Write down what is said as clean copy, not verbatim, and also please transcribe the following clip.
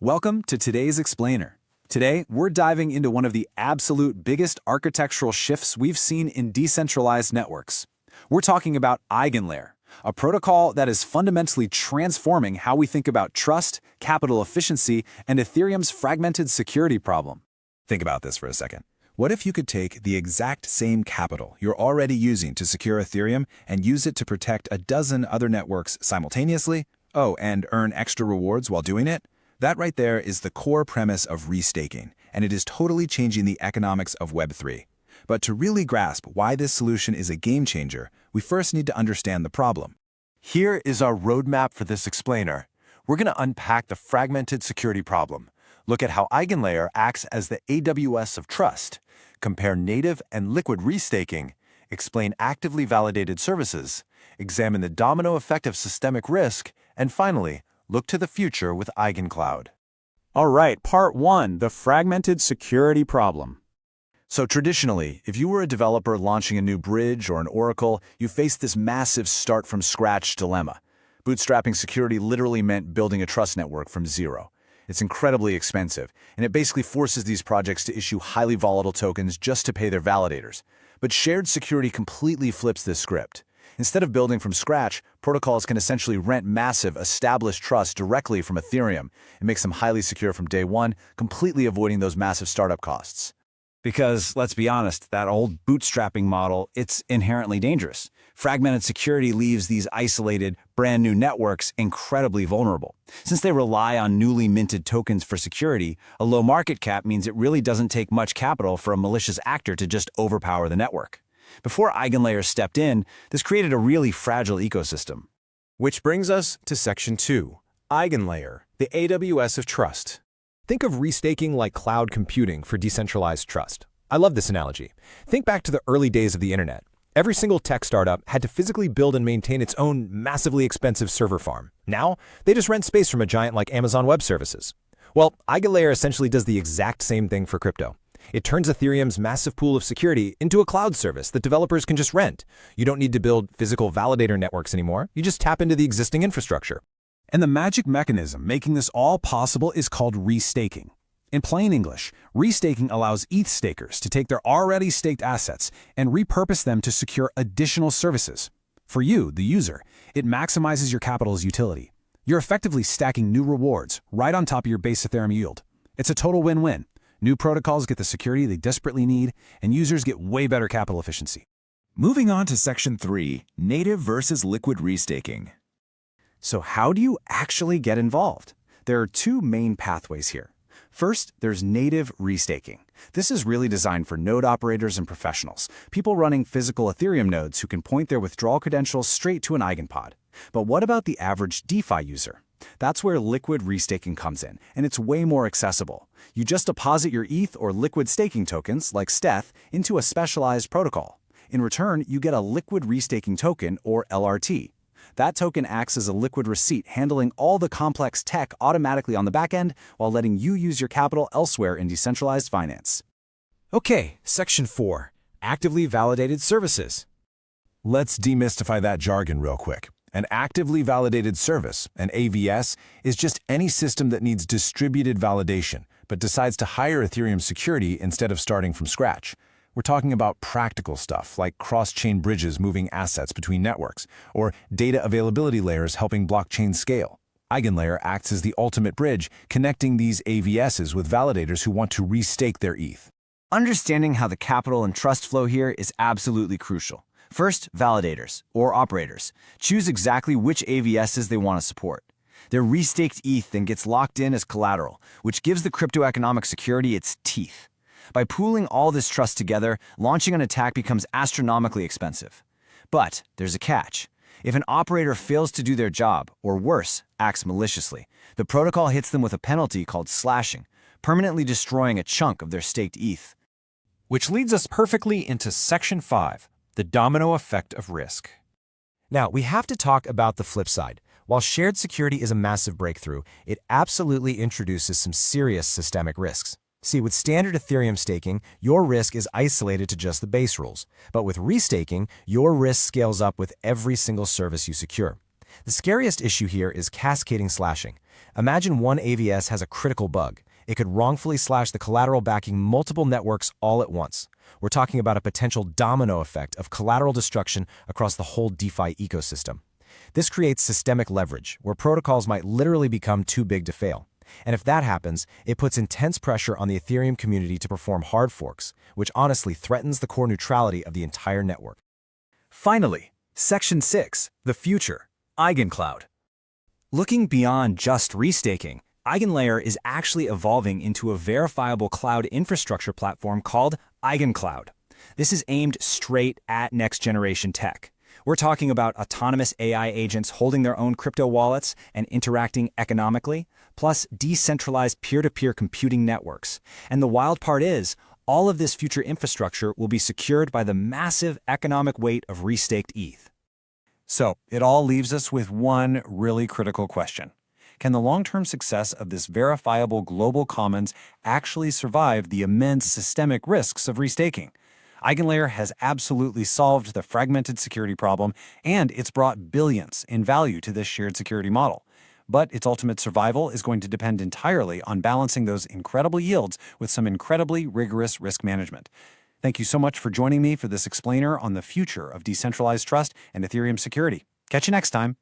Welcome to today's Explainer. Today, we're diving into one of the absolute biggest architectural shifts we've seen in decentralized networks. We're talking about EigenLayer, a protocol that is fundamentally transforming how we think about trust, capital efficiency, and Ethereum's fragmented security problem. Think about this for a second. What if you could take the exact same capital you're already using to secure Ethereum and use it to protect a dozen other networks simultaneously? Oh, and earn extra rewards while doing it? That right there is the core premise of restaking, and it is totally changing the economics of Web3. But to really grasp why this solution is a game changer, we first need to understand the problem. Here is our roadmap for this explainer. We're going to unpack the fragmented security problem, look at how EigenLayer acts as the AWS of trust, compare native and liquid restaking, explain actively validated services, examine the domino effect of systemic risk, and finally, look to the future with EigenCloud. All right, part 1, the fragmented security problem. So traditionally, if you were a developer launching a new bridge or an oracle, you faced this massive start-from-scratch dilemma. Bootstrapping security literally meant building a trust network from zero. It's incredibly expensive, and it basically forces these projects to issue highly volatile tokens just to pay their validators. But shared security completely flips this script. Instead of building from scratch, protocols can essentially rent massive, established trust directly from Ethereum. It makes them highly secure from day one, completely avoiding those massive startup costs. Because, let's be honest, that old bootstrapping model, it's inherently dangerous. Fragmented security leaves these isolated, brand new networks incredibly vulnerable. Since they rely on newly minted tokens for security, a low market cap means it really doesn't take much capital for a malicious actor to just overpower the network. Before EigenLayer stepped in, this created a really fragile ecosystem. Which brings us to Section 2, EigenLayer, the AWS of trust. Think of restaking like cloud computing for decentralized trust. I love this analogy. Think back to the early days of the internet. Every single tech startup had to physically build and maintain its own massively expensive server farm. Now, they just rent space from a giant like Amazon Web Services. Well, EigenLayer essentially does the exact same thing for crypto. It turns Ethereum's massive pool of security into a cloud service that developers can just rent. You don't need to build physical validator networks anymore. You just tap into the existing infrastructure. And the magic mechanism making this all possible is called restaking. In plain English, restaking allows ETH stakers to take their already staked assets and repurpose them to secure additional services. For you, the user, it maximizes your capital's utility. You're effectively stacking new rewards right on top of your base Ethereum yield. It's a total win-win. New protocols get the security they desperately need, and users get way better capital efficiency. Moving on to Section 3, native versus liquid restaking. So how do you actually get involved? There are two main pathways here. First, there's native restaking. This is really designed for node operators and professionals, people running physical Ethereum nodes who can point their withdrawal credentials straight to an EigenPod. But what about the average DeFi user? That's where liquid restaking comes in, and it's way more accessible. You just deposit your ETH or liquid staking tokens, like Steth, into a specialized protocol. In return, you get a liquid restaking token, or LRT. That token acts as a liquid receipt, handling all the complex tech automatically on the back end while letting you use your capital elsewhere in decentralized finance. Okay, Section 4, actively validated services. Let's demystify that jargon real quick. An actively validated service, an AVS, is just any system that needs distributed validation, but decides to hire Ethereum security instead of starting from scratch. We're talking about practical stuff like cross-chain bridges moving assets between networks, or data availability layers helping blockchain scale. EigenLayer acts as the ultimate bridge, connecting these AVSs with validators who want to restake their ETH. Understanding how the capital and trust flow here is absolutely crucial. First, validators, or operators, choose exactly which AVSs they want to support. Their restaked ETH then gets locked in as collateral, which gives the cryptoeconomic security its teeth. By pooling all this trust together, launching an attack becomes astronomically expensive. But there's a catch. If an operator fails to do their job, or worse, acts maliciously, the protocol hits them with a penalty called slashing, permanently destroying a chunk of their staked ETH. Which leads us perfectly into Section 5, the domino effect of risk. Now, we have to talk about the flip side. While shared security is a massive breakthrough, it absolutely introduces some serious systemic risks. See, with standard Ethereum staking, your risk is isolated to just the base rules. But with restaking, your risk scales up with every single service you secure. The scariest issue here is cascading slashing. Imagine one AVS has a critical bug. It could wrongfully slash the collateral backing multiple networks all at once. We're talking about a potential domino effect of collateral destruction across the whole DeFi ecosystem. This creates systemic leverage, where protocols might literally become too big to fail. And if that happens, it puts intense pressure on the Ethereum community to perform hard forks, which honestly threatens the core neutrality of the entire network. Finally, Section 6, the future, EigenCloud. Looking beyond just restaking, EigenLayer is actually evolving into a verifiable cloud infrastructure platform called EigenCloud. This is aimed straight at next-generation tech. We're talking about autonomous AI agents holding their own crypto wallets and interacting economically, plus decentralized peer-to-peer computing networks. And the wild part is, all of this future infrastructure will be secured by the massive economic weight of restaked ETH. So, it all leaves us with one really critical question. Can the long-term success of this verifiable global commons actually survive the immense systemic risks of restaking? EigenLayer has absolutely solved the fragmented security problem, and it's brought billions in value to this shared security model. But its ultimate survival is going to depend entirely on balancing those incredible yields with some incredibly rigorous risk management. Thank you so much for joining me for this explainer on the future of decentralized trust and Ethereum security. Catch you next time.